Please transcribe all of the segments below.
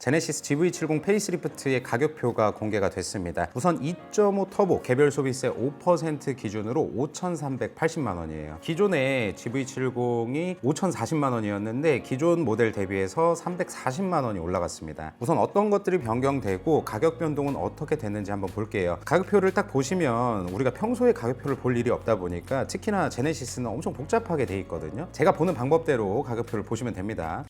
제네시스 GV70 페이스리프트의 가격표가 공개가 됐습니다. 우선 2.5 터보 개별 소비세 5% 기준으로 5,380만 원이에요. 기존에 GV70이 5,040만 원이었는데 기존 모델 대비해서 340만 원이 올라갔습니다. 우선 어떤 것들이 변경되고 가격 변동은 어떻게 됐는지 한번 볼게요. 가격표를 딱 보시면 우리가 평소에 가격표를 볼 일이 없다 보니까 특히나 제네시스는 엄청 복잡하게 돼 있거든요. 제가 보는 방법대로 가격표를 보시면 됩니다.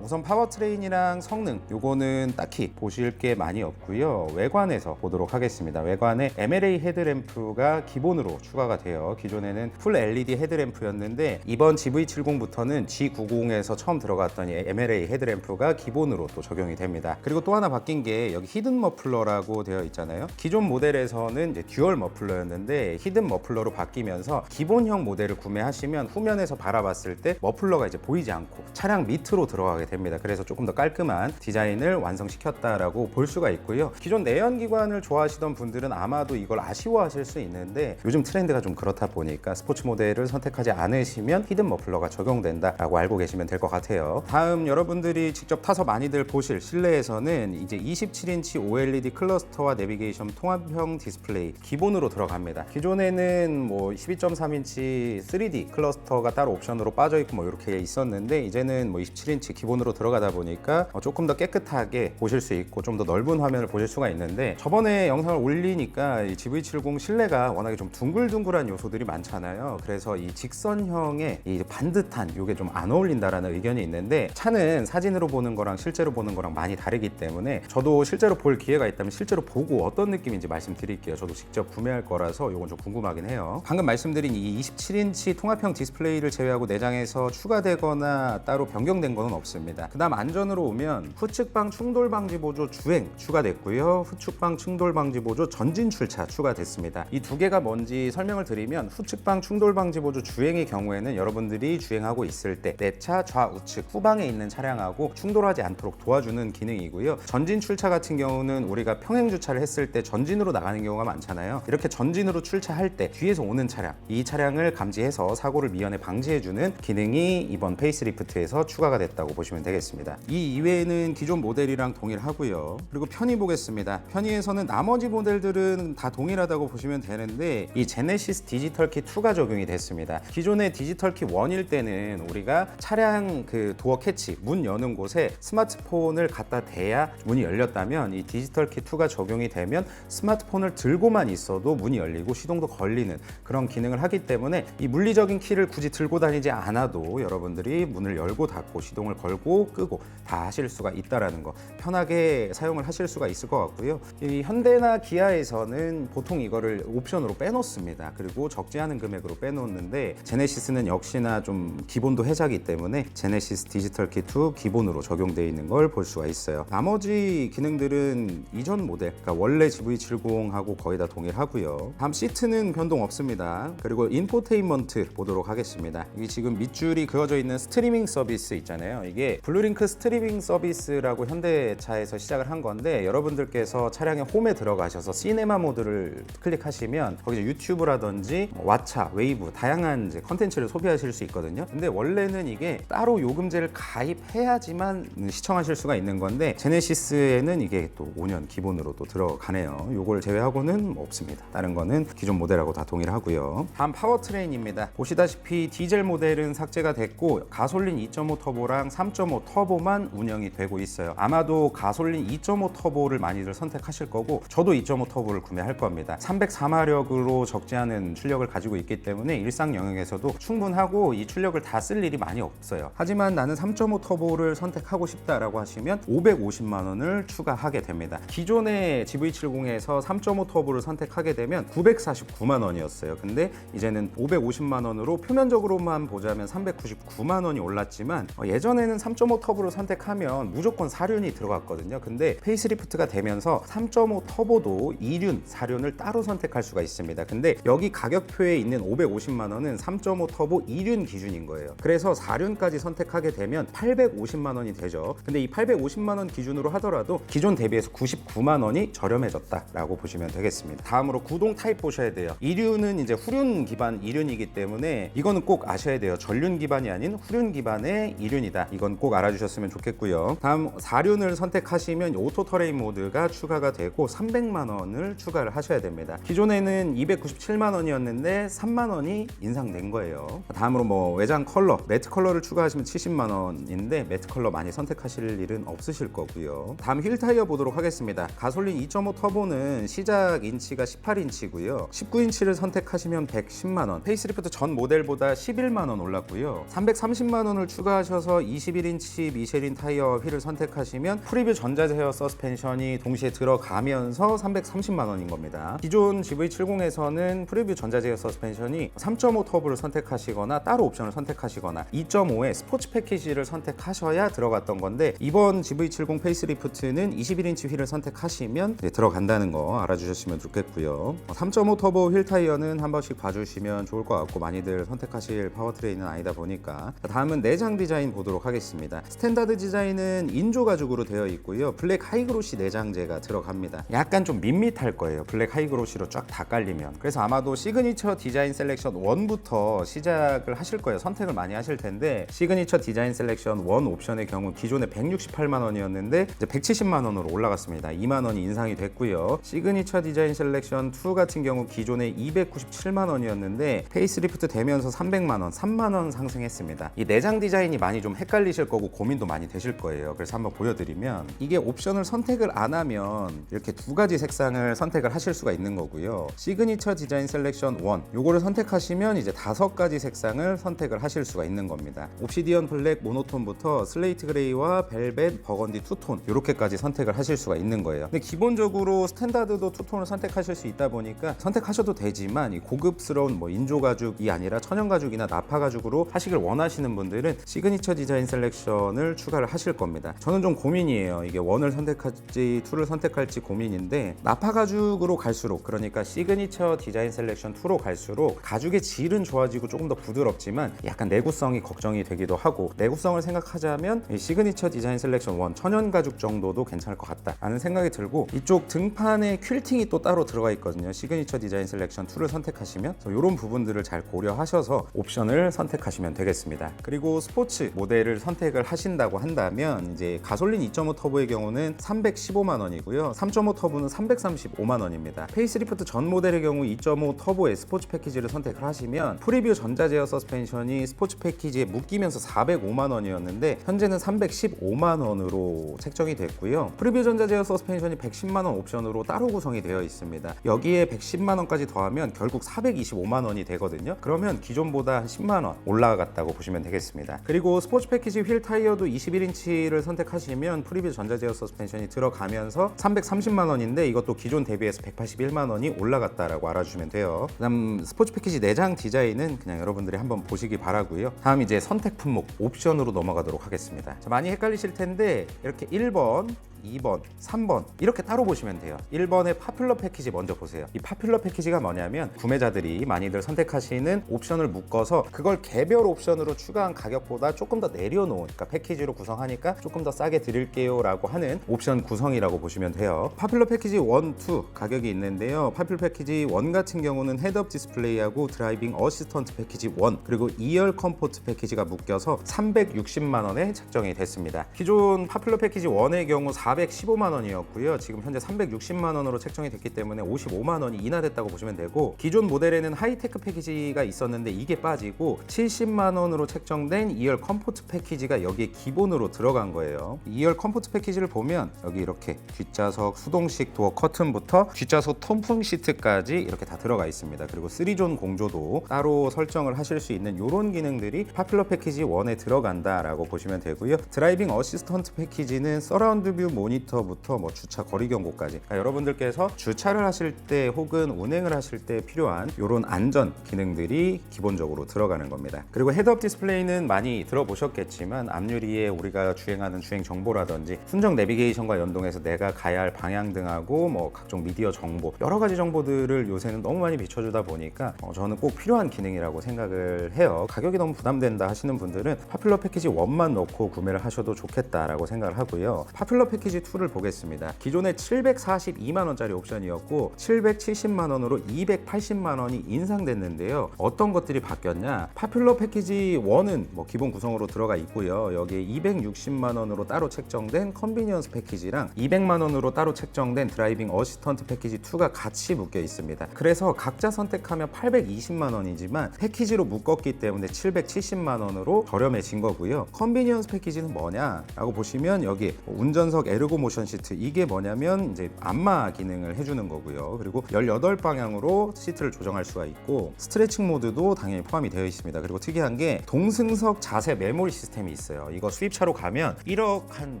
우선 파워트레인이랑 성능 요거는 딱히 보실 게 많이 없고요. 외관에서 보도록 하겠습니다. 외관에 MLA 헤드램프가 기본으로 추가가 돼요. 기존에는 풀 LED 헤드램프였는데 이번 GV70부터는 G90에서 처음 들어갔던 MLA 헤드램프가 기본으로 또 적용이 됩니다. 그리고 또 하나 바뀐 게 여기 히든 머플러라고 되어 있잖아요. 기존 모델에서는 이제 듀얼 머플러였는데 히든 머플러로 바뀌면서 기본형 모델을 구매하시면 후면에서 바라봤을 때 머플러가 이제 보이지 않고 차량 밑으로 들어가게 됩니다. 그래서 조금 더 깔끔한 디자인을 완성시켰다라고 볼 수가 있고요. 기존 내연기관을 좋아하시던 분들은 아마도 이걸 아쉬워하실 수 있는데 요즘 트렌드가 좀 그렇다 보니까 스포츠 모델을 선택하지 않으시면 히든 머플러가 적용된다라고 알고 계시면 될 것 같아요. 다음 여러분들이 직접 타서 많이들 보실 실내에서는 이제 27인치 OLED 클러스터와 내비게이션 통합형 디스플레이 기본으로 들어갑니다. 기존에는 뭐 12.3인치 3D 클러스터가 따로 옵션으로 빠져 있고 뭐 이렇게 있었는데 이제는 뭐 27인치 기본으로 들어가다 보니까 조금 더 깨끗하게 보실 수 있고 좀 더 넓은 화면을 보실 수가 있는데 저번에 영상을 올리니까 이 GV70 실내가 워낙에 좀 둥글둥글한 요소들이 많잖아요. 그래서 이 직선형의 이 반듯한 이게 좀 안 어울린다라는 의견이 있는데 차는 사진으로 보는 거랑 실제로 보는 거랑 많이 다르기 때문에 저도 실제로 볼 기회가 있다면 실제로 보고 어떤 느낌인지 말씀드릴게요. 저도 직접 구매할 거라서 이건 좀 궁금하긴 해요. 방금 말씀드린 이 27인치 통합형 디스플레이를 제외하고 내장에서 추가되거나 따로 변경된 거는 없습니다. 그 다음 안전으로 오면 후측방 충돌 방지 보조 주행 추가됐고요. 후측방 충돌 방지 보조 전진 출차 추가됐습니다. 이 두 개가 뭔지 설명을 드리면 후측방 충돌 방지 보조 주행의 경우에는 여러분들이 주행하고 있을 때 내 차 좌우측 후방에 있는 차량하고 충돌하지 않도록 도와주는 기능이고요. 전진 출차 같은 경우는 우리가 평행 주차를 했을 때 전진으로 나가는 경우가 많잖아요. 이렇게 전진으로 출차할 때 뒤에서 오는 차량, 이 차량을 감지해서 사고를 미연에 방지해주는 기능이 이번 페이스리프트에서 추가가 됐다고 보시면 되겠습니다. 이 이외에는 기존 모델이랑 동일하고요. 그리고 편의 보겠습니다. 편의에서는 나머지 모델들은 다 동일하다고 보시면 되는데 이 제네시스 디지털 키 2가 적용이 됐습니다. 기존의 디지털 키 1일 때는 우리가 차량 그 도어 캐치, 문 여는 곳에 스마트폰을 갖다 대야 문이 열렸다면 이 디지털 키 2가 적용이 되면 스마트폰을 들고만 있어도 문이 열리고 시동도 걸리는 그런 기능을 하기 때문에 이 물리적인 키를 굳이 들고 다니지 않아도 여러분들이 문을 열고 닫고 시동을 걸고 끄고 다 하실 수가 있다라는 거 편하게 사용을 하실 수가 있을 것 같고요. 이 현대나 기아에서는 보통 이거를 옵션으로 빼놓습니다. 그리고 적지 않은 금액으로 빼놓는데 제네시스는 역시나 좀 기본도 해자기 때문에 제네시스 디지털 키 2 기본으로 적용되어 있는 걸 볼 수가 있어요. 나머지 기능들은 이전 모델, 그러니까 원래 GV70하고 거의 다 동일하고요. 다음 시트는 변동 없습니다. 그리고 인포테인먼트 보도록 하겠습니다. 이게 지금 밑줄이 그어져 있는 스트리밍 서비스 있잖아요. 이게 블루링크 스트리밍 서비스라고 현대차에서 시작을 한 건데 여러분들께서 차량의 홈에 들어가셔서 시네마 모드를 클릭하시면 거기서 유튜브라든지 왓챠, 웨이브 다양한 이제 컨텐츠를 소비하실 수 있거든요. 근데 원래는 이게 따로 요금제를 가입해야지만 시청하실 수가 있는 건데 제네시스에는 이게 또 5년 기본으로 또 들어가네요. 요걸 제외하고는 없습니다. 다른 거는 기존 모델하고 다 동일하고요. 다음 파워트레인입니다. 보시다시피 디젤 모델은 삭제가 됐고 가솔린 2.5 터보랑 3.5 터보만 운영이 되고 있어요. 아마도 가솔린 2.5 터보를 많이들 선택하실 거고 저도 2.5 터보를 구매할 겁니다. 304마력으로 적지 않은 출력을 가지고 있기 때문에 일상 영역에서도 충분하고 이 출력을 다 쓸 일이 많이 없어요. 하지만 나는 3.5 터보를 선택하고 싶다라고 하시면 550만 원을 추가하게 됩니다. 기존의 GV70에서 3.5 터보를 선택하게 되면 949만 원이었어요. 근데 이제는 550만 원으로 표면적으로만 보자면 399만 원이 올랐지만 예전에는 3.5 터보를 선택하면 무조건 4륜이 들어갔거든요. 근데 페이스리프트가 되면서 3.5 터보도 2륜, 4륜을 따로 선택할 수가 있습니다. 근데 여기 가격표에 있는 550만 원은 3.5 터보 2륜 기준인 거예요. 그래서 4륜까지 선택하게 되면 850만 원이 되죠. 근데 이 850만 원 기준으로 하더라도 기존 대비해서 99만 원이 저렴해졌다라고 보시면 되겠습니다. 다음으로 구동 타입 보셔야 돼요. 2륜은 이제 후륜 기반 2륜이기 때문에 이거는 꼭 아셔야 돼요. 전륜 기반이 아닌 후륜 기반의 2륜이다. 이건 점 꼭 알아주셨으면 좋겠고요. 다음 4륜을 선택하시면 오토 터레인 모드가 추가가 되고 300만 원을 추가를 하셔야 됩니다. 기존에는 297만 원이었는데 3만 원이 인상된 거예요. 다음으로 뭐 외장 컬러, 매트 컬러를 추가하시면 70만 원인데 매트 컬러 많이 선택하실 일은 없으실 거고요. 다음 휠 타이어 보도록 하겠습니다. 가솔린 2.5 터보는 시작 인치가 18인치고요. 19인치를 선택하시면 110만 원, 페이스리프트 전 모델보다 11만 원 올랐고요. 330만 원을 추가하셔서 21인치 미쉐린 타이어 휠을 선택하시면 프리뷰 전자제어 서스펜션이 동시에 들어가면서 330만 원인 겁니다. 기존 GV70에서는 프리뷰 전자제어 서스펜션이 3.5 터보를 선택하시거나 따로 옵션을 선택하시거나 2.5의 스포츠 패키지를 선택하셔야 들어갔던 건데 이번 GV70 페이스리프트는 21인치 휠을 선택하시면 들어간다는 거 알아주셨으면 좋겠고요. 3.5 터보 휠 타이어는 한 번씩 봐주시면 좋을 것 같고 많이들 선택하실 파워트레인은 아니다 보니까. 다음은 내장 디자인 보도록 하겠습니다. 스탠다드 디자인은 인조 가죽으로 되어 있고요. 블랙 하이그로시 내장재가 들어갑니다. 약간 좀 밋밋할 거예요. 블랙 하이그로시로 쫙 다 깔리면. 그래서 아마도 시그니처 디자인 셀렉션 1부터 시작을 하실 거예요. 선택을 많이 하실 텐데 시그니처 디자인 셀렉션 1 옵션의 경우 기존에 168만 원이었는데 이제 170만 원으로 올라갔습니다. 2만 원이 인상이 됐고요. 시그니처 디자인 셀렉션 2 같은 경우 기존에 297만 원이었는데 페이스리프트 되면서 300만 원, 3만 원 상승했습니다. 이 내장 디자인이 많이 좀 헷갈리실 거고 고민도 많이 되실 거예요. 그래서 한번 보여드리면 이게 옵션을 선택을 안 하면 이렇게 두 가지 색상을 선택을 하실 수가 있는 거고요. 시그니처 디자인 셀렉션 1 요거를 선택하시면 이제 5가지 색상을 선택을 하실 수가 있는 겁니다. 옵시디언 블랙 모노톤부터 슬레이트 그레이와 벨벳, 버건디 투톤 이렇게까지 선택을 하실 수가 있는 거예요. 근데 기본적으로 스탠다드도 투톤을 선택하실 수 있다 보니까 선택하셔도 되지만 이 고급스러운 뭐 인조 가죽이 아니라 천연 가죽이나 나파 가죽으로 하시길 원하시는 분들은 시그니처 디자인 셀렉션을 추가를 하실 겁니다. 저는 좀 고민이에요. 이게 1을 선택할지 2를 선택할지 고민인데 나파 가죽으로 갈수록 그러니까 시그니처 디자인 셀렉션 2로 갈수록 가죽의 질은 좋아지고 조금 더 부드럽지만 약간 내구성이 걱정이 되기도 하고 내구성을 생각하자면 이 시그니처 디자인 셀렉션 1 천연 가죽 정도도 괜찮을 것 같다라는 생각이 들고 이쪽 등판에 퀼팅이 또 따로 들어가 있거든요. 시그니처 디자인 셀렉션 2를 선택하시면 이런 부분들을 잘 고려하셔서 옵션을 선택하시면 되겠습니다. 그리고 스포츠 모델을 선택을 하신다고 한다면 이제 가솔린 2.5 터보의 경우는 315만 원이고요. 3.5 터보는 335만 원입니다. 페이스리프트 전 모델의 경우 2.5 터보의 스포츠 패키지를 선택을 하시면 프리뷰 전자제어 서스펜션이 스포츠 패키지에 묶이면서 405만 원이었는데 현재는 315만 원으로 책정이 됐고요. 프리뷰 전자제어 서스펜션이 110만 원 옵션으로 따로 구성이 되어 있습니다. 여기에 110만 원까지 더하면 결국 425만 원이 되거든요. 그러면 기존보다 한 10만 원 올라갔다고 보시면 되겠습니다. 그리고 스포츠 패키지 휠 타이어도 21인치를 선택하시면 프리뷰 전자제어 서스펜션이 들어가면서 330만 원인데 이것도 기존 대비해서 181만 원이 올라갔다라고 알아주시면 돼요. 그다음 스포츠 패키지 내장 디자인은 그냥 여러분들이 한번 보시기 바라고요. 다음 이제 선택 품목 옵션으로 넘어가도록 하겠습니다. 많이 헷갈리실 텐데 이렇게 1번 2번, 3번 이렇게 따로 보시면 돼요. 1번의 파퓰러 패키지 먼저 보세요. 이 파퓰러 패키지가 뭐냐면 구매자들이 많이들 선택하시는 옵션을 묶어서 그걸 개별 옵션으로 추가한 가격보다 조금 더 내려놓은 그러니까 패키지로 구성하니까 조금 더 싸게 드릴게요 라고 하는 옵션 구성이라고 보시면 돼요. 파퓰러 패키지 1, 2 가격이 있는데요. 파퓰러 패키지 1 같은 경우는 헤드업 디스플레이하고 드라이빙 어시스턴트 패키지 1 그리고 2열 컴포트 패키지가 묶여서 360만 원에 책정이 됐습니다. 기존 파퓰러 패키지 1의 경우 415만 원이었고요. 지금 현재 360만 원으로 책정이 됐기 때문에 55만 원이 인하됐다고 보시면 되고 기존 모델에는 하이테크 패키지가 있었는데 이게 빠지고 70만 원으로 책정된 2열 컴포트 패키지가 여기에 기본으로 들어간 거예요. 2열 컴포트 패키지를 보면 여기 이렇게 뒷좌석 수동식 도어 커튼부터 뒷좌석 통풍 시트까지 이렇게 다 들어가 있습니다. 그리고 3존 공조도 따로 설정을 하실 수 있는 이런 기능들이 파퓰러 패키지 1에 들어간다라고 보시면 되고요. 드라이빙 어시스턴트 패키지는 서라운드 뷰 모니터부터 뭐 주차 거리 경고까지 그러니까 여러분들께서 주차를 하실 때 혹은 운행을 하실 때 필요한 이런 안전 기능들이 기본적으로 들어가는 겁니다. 그리고 헤드업 디스플레이는 많이 들어보셨겠지만 앞유리에 우리가 주행하는 주행 정보라든지 순정 내비게이션과 연동해서 내가 가야 할 방향 등하고 뭐 각종 미디어 정보 여러 가지 정보들을 요새는 너무 많이 비춰주다 보니까 저는 꼭 필요한 기능이라고 생각을 해요. 가격이 너무 부담된다 하시는 분들은 파퓰러 패키지 1만 넣고 구매를 하셔도 좋겠다라고 생각을 하고요. 파퓰러 패키지 패키지 2를 보겠습니다. 기존에 742만 원짜리 옵션이었고 770만 원으로 280만 원이 인상됐는데요. 어떤 것들이 바뀌었냐? 파퓰러 패키지 1은 뭐 기본 구성으로 들어가 있고요. 여기에 260만 원으로 따로 책정된 컨비니언스 패키지랑 200만 원으로 따로 책정된 드라이빙 어시스턴트 패키지 2가 같이 묶여 있습니다. 그래서 각자 선택하면 820만 원이지만 패키지로 묶었기 때문에 770만 원으로 저렴해진 거고요. 컨비니언스 패키지는 뭐냐 라고 보시면 여기 운전석 에르고 모션 시트, 이게 뭐냐면 이제 안마 기능을 해주는 거고요. 그리고 18방향으로 시트를 조정할 수가 있고 스트레칭 모드도 당연히 포함이 되어 있습니다. 그리고 특이한 게 동승석 자세 메모리 시스템이 있어요. 이거 수입차로 가면 1억 한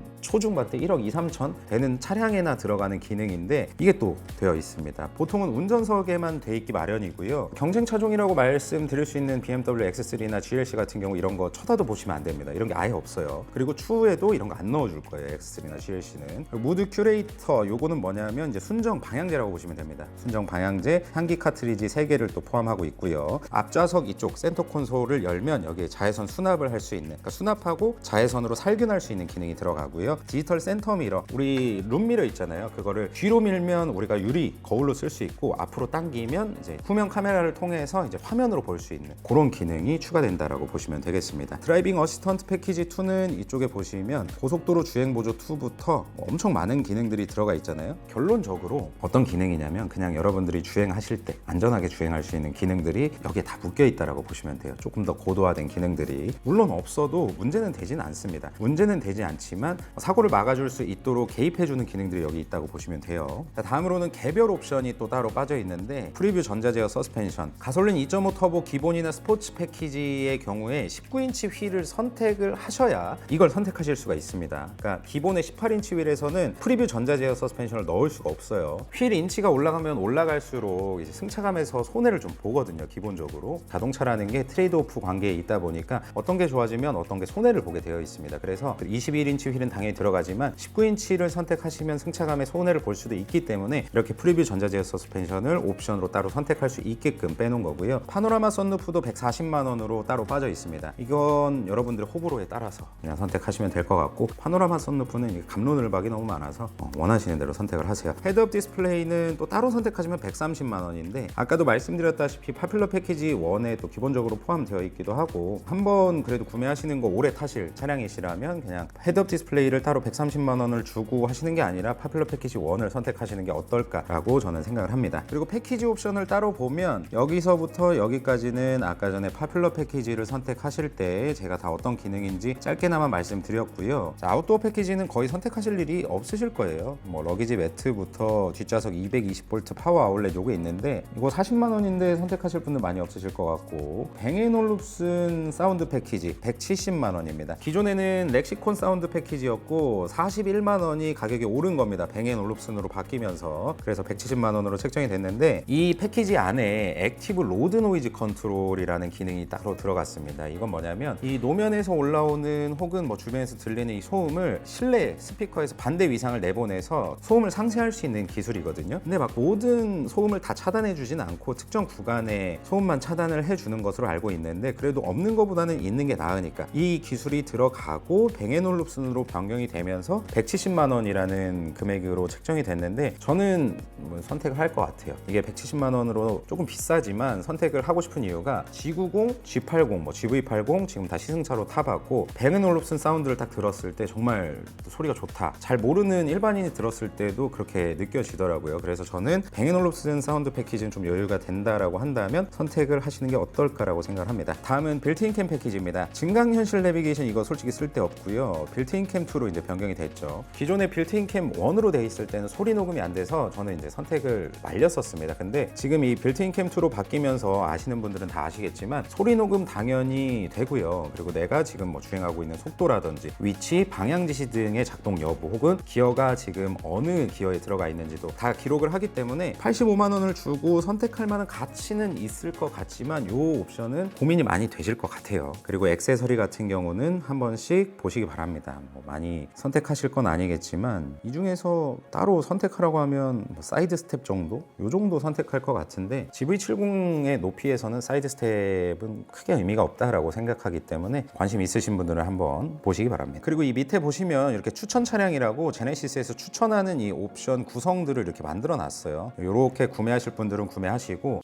초중반대 1억 2, 3천 되는 차량에나 들어가는 기능인데 이게 또 되어 있습니다. 보통은 운전석에만 돼 있기 마련이고요. 경쟁 차종이라고 말씀드릴 수 있는 BMW X3나 GLC 같은 경우 이런 거 쳐다도 보시면 안 됩니다. 이런 게 아예 없어요. 그리고 추후에도 이런 거 안 넣어줄 거예요. X3나 GLC는. 무드 큐레이터, 요거는 뭐냐면 이제 순정 방향제라고 보시면 됩니다. 순정 방향제, 향기 카트리지 3개를 또 포함하고 있고요. 앞좌석 이쪽 센터 콘솔을 열면 여기에 자외선 수납을 할 수 있는, 그러니까 수납하고 자외선으로 살균할 수 있는 기능이 들어가고요. 디지털 센터 미러, 우리 룸미러 있잖아요. 그거를 뒤로 밀면 우리가 유리 거울로 쓸 수 있고 앞으로 당기면 이제 후면 카메라를 통해서 이제 화면으로 볼 수 있는 그런 기능이 추가된다라고 보시면 되겠습니다. 드라이빙 어시스턴트 패키지 2는 이쪽에 보시면 고속도로 주행 보조 2부터 엄청 많은 기능들이 들어가 있잖아요. 결론적으로 어떤 기능이냐면 그냥 여러분들이 주행하실 때 안전하게 주행할 수 있는 기능들이 여기에 다 묶여 있다라고 보시면 돼요. 조금 더 고도화된 기능들이 물론 없어도 문제는 되진 않습니다. 문제는 되지 않지만 사고를 막아줄 수 있도록 개입해주는 기능들이 여기 있다고 보시면 돼요. 다음으로는 개별 옵션이 또 따로 빠져 있는데 프리뷰 전자제어 서스펜션, 가솔린 2.5 터보 기본이나 스포츠 패키지의 경우에 19인치 휠을 선택을 하셔야 이걸 선택하실 수가 있습니다. 그러니까 기본의 18인치 휠에서는 프리뷰 전자제어 서스펜션을 넣을 수가 없어요. 휠 인치가 올라가면 올라갈수록 이제 승차감에서 손해를 좀 보거든요. 기본적으로 자동차라는 게 트레이드오프 관계에 있다 보니까 어떤 게 좋아지면 어떤 게 손해를 보게 되어 있습니다. 그래서 21인치 휠은 당연히 들어가지만 19인치를 선택하시면 승차감에 손해를 볼 수도 있기 때문에 이렇게 프리뷰 전자제어 서스펜션을 옵션으로 따로 선택할 수 있게끔 빼놓은 거고요. 파노라마 썬루프도 140만 원으로 따로 빠져 있습니다. 이건 여러분들의 호불호에 따라서 그냥 선택하시면 될 것 같고, 파노라마 썬루프는 감론을박이 너무 많아서 원하시는 대로 선택을 하세요. 헤드업 디스플레이는 또 따로 선택하시면 130만 원인데 아까도 말씀드렸다시피 파퓰러 패키지 1에 또 기본적으로 포함되어 있기도 하고, 한번 그래도 구매하시는 거 오래 타실 차량이시라면 그냥 헤드업 디스플레이를 따로 130만 원을 주고 하시는 게 아니라 파퓰러 패키지 1을 선택하시는 게 어떨까라고 저는 생각을 합니다. 그리고 패키지 옵션을 따로 보면 여기서부터 여기까지는 아까 전에 파퓰러 패키지를 선택하실 때 제가 다 어떤 기능인지 짧게나마 말씀드렸고요. 자, 아웃도어 패키지는 거의 선택하실 일이 없으실 거예요. 뭐 러기지 매트부터 뒷좌석 220V 파워 아울렛 요거 있는데 이거 40만 원인데 선택하실 분들 많이 없으실 것 같고, 뱅앤올룹슨 사운드 패키지 170만 원입니다. 기존에는 렉시콘 사운드 패키지였고 41만 원이 가격이 오른 겁니다. 뱅앤올룹슨으로 바뀌면서. 그래서 170만 원으로 책정이 됐는데 이 패키지 안에 액티브 로드 노이즈 컨트롤이라는 기능이 따로 들어갔습니다. 이건 뭐냐면 이 노면에서 올라오는 혹은 뭐 주변에서 들리는 이 소음을 실내 스피커에서 반대 위상을 내보내서 소음을 상쇄할 수 있는 기술이거든요. 근데 막 모든 소음을 다 차단해 주진 않고 특정 구간에 소음만 차단을 해주는 것으로 알고 있는데, 그래도 없는 것보다는 있는 게 나으니까 이 기술이 들어가고 뱅앤올룹슨으로 변경이 되면서 170만 원이라는 금액으로 책정이 됐는데 저는 선택을 할 것 같아요. 이게 170만 원으로 조금 비싸지만 선택을 하고 싶은 이유가 G90, G80, 뭐 GV80 지금 다 시승차로 타봤고 뱅앤올룹슨 사운드를 딱 들었을 때 정말 소리가 좋다. 잘 모르는 일반인이 들었을 때도 그렇게 느껴지더라고요. 그래서 저는 뱅앤올룹슨 사운드 패키지는 좀 여유가 된다라고 한다면 선택을 하시는 게 어떨까라고 생각을 합니다. 다음은 빌트인 캠 패키지입니다. 증강현실 내비게이션 이거 솔직히 쓸데없고요. 빌트인 캠 2로 이제 변경이 됐죠. 기존에 빌트인 캠 1으로 돼 있을 때는 소리 녹음이 안 돼서 저는 이제 선택을 말렸었습니다. 근데 지금 이 빌트인 캠 2로 바뀌면서 아시는 분들은 다 아시겠지만 소리 녹음 당연히 되고요. 그리고 내가 지금 뭐 주행하고 있는 속도라든지 위치, 방향 지시 등의 작동 여부 혹은 기어가 지금 어느 기어에 들어가 있는지도 다 기록을 하기 때문에 85만 원을 주고 선택할 만한 가치는 있을 것 같지만 이 옵션은 고민이 많이 되실 것 같아요. 그리고 액세서리 같은 경우는 한 번씩 보시기 바랍니다. 뭐 많이 선택하실 건 아니겠지만 이 중에서 따로 선택하라고 하면 뭐 사이드 스텝 정도? 이 정도 선택할 것 같은데 GV70의 높이에서는 사이드 스텝은 크게 의미가 없다라고 생각하기 때문에 관심 있으신 분들은 한번 보시기 바랍니다. 그리고 이 밑에 보시면 이렇게 추천 차량 차량이라고 제네시스에서 추천하는 이 옵션 구성들을 이렇게 만들어 놨어요. 이렇게 구매하실 분들은 구매하시고,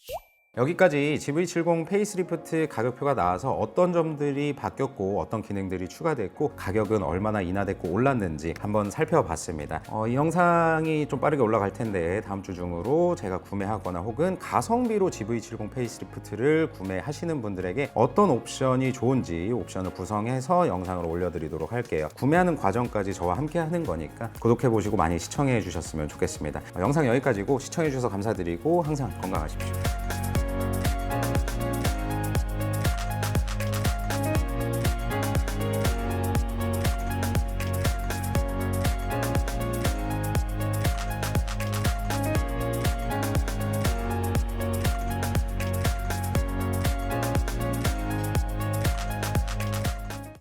여기까지 GV70 페이스리프트 가격표가 나와서 어떤 점들이 바뀌었고 어떤 기능들이 추가됐고 가격은 얼마나 인하됐고 올랐는지 한번 살펴봤습니다. 이 영상이 좀 빠르게 올라갈 텐데 다음 주 중으로 제가 구매하거나 혹은 가성비로 GV70 페이스리프트를 구매하시는 분들에게 어떤 옵션이 좋은지 옵션을 구성해서 영상을 올려드리도록 할게요. 구매하는 과정까지 저와 함께 하는 거니까 구독해보시고 많이 시청해 주셨으면 좋겠습니다. 영상 여기까지고 시청해 주셔서 감사드리고 항상 건강하십시오.